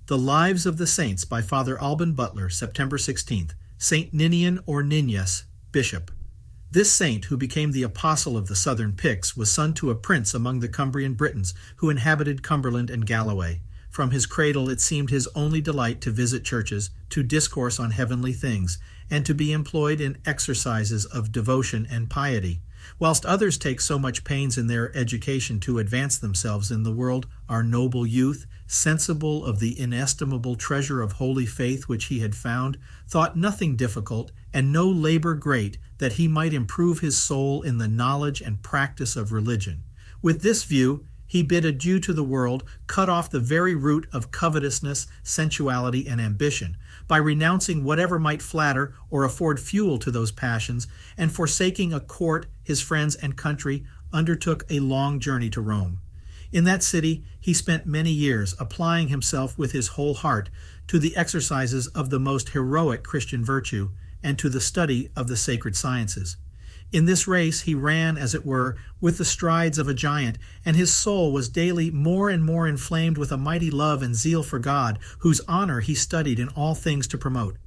The Lives of the Saints by Father Alban Butler, September 16th. Saint Ninian or Ninias, Bishop. This saint, who became the apostle of the Southern Picts, was son to a prince among the Cumbrian Britons who inhabited Cumberland and Galloway. From his cradle it seemed his only delight to visit churches, to discourse on heavenly things, and to be employed in exercises of devotion and piety. Whilst others take so much pains in their education to advance themselves in the world, our noble youth, sensible of the inestimable treasure of holy faith which he had found, thought nothing difficult and no labor great that he might improve his soul in the knowledge and practice of religion. With this view, he bid adieu to the world, cut off the very root of covetousness, sensuality, and ambition, by renouncing whatever might flatter or afford fuel to those passions, and forsaking a court, his friends, and country, undertook a long journey to Rome. In that city he spent many years, applying himself with his whole heart to the exercises of the most heroic Christian virtue, and to the study of the sacred sciences. In this race he ran, as it were, with the strides of a giant, and his soul was daily more and more inflamed with a mighty love and zeal for God, whose honor he studied in all things to promote.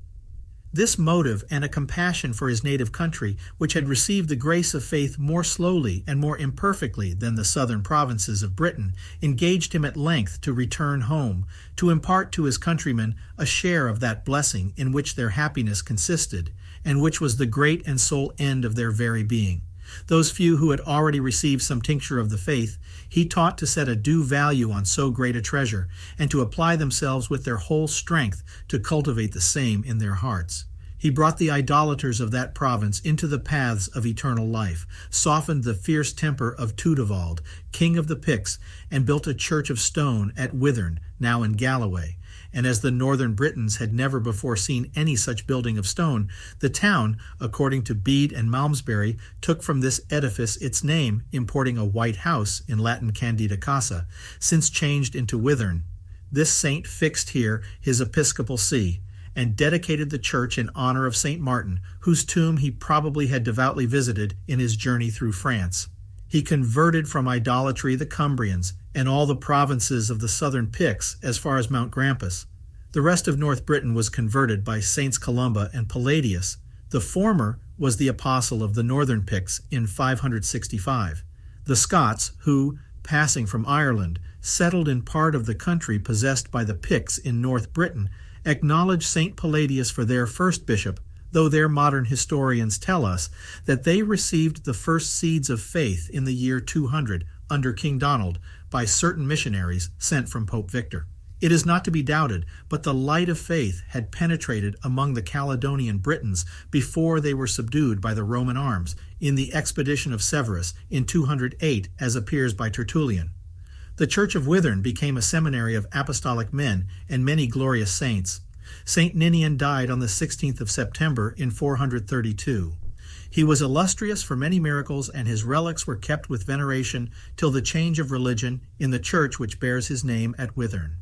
This motive and a compassion for his native country, which had received the grace of faith more slowly and more imperfectly than the southern provinces of Britain, engaged him at length to return home, to impart to his countrymen a share of that blessing in which their happiness consisted, and which was the great and sole end of their very being. Those few who had already received some tincture of the faith, he taught to set a due value on so great a treasure, and to apply themselves with their whole strength to cultivate the same in their hearts. He brought the idolaters of that province into the paths of eternal life, softened the fierce temper of Tudevald, king of the Picts, and built a church of stone at Whithorn, now in Galloway. And as the northern Britons had never before seen any such building of stone, the town, according to Bede and Malmesbury, took from this edifice its name, importing a white house, in Latin Candida Casa, since changed into Whithorn. This saint fixed here his episcopal see, and dedicated the church in honor of St. Martin, whose tomb he probably had devoutly visited in his journey through France. He converted from idolatry the Cumbrians and all the provinces of the Southern Picts as far as Mount Grampius. The rest of North Britain was converted by Saints Columba and Palladius. The former was the apostle of the Northern Picts in 565. The Scots, who, passing from Ireland, settled in part of the country possessed by the Picts in North Britain, acknowledge St. Palladius for their first bishop, though their modern historians tell us that they received the first seeds of faith in the year 200 under King Donald by certain missionaries sent from Pope Victor. It is not to be doubted, but the light of faith had penetrated among the Caledonian Britons before they were subdued by the Roman arms in the expedition of Severus in 208, as appears by Tertullian. The Church of Whithorn became a seminary of apostolic men and many glorious saints. Saint Ninian died on the 16th of September in 432. He was illustrious for many miracles, and his relics were kept with veneration till the change of religion in the church which bears his name at Whithorn.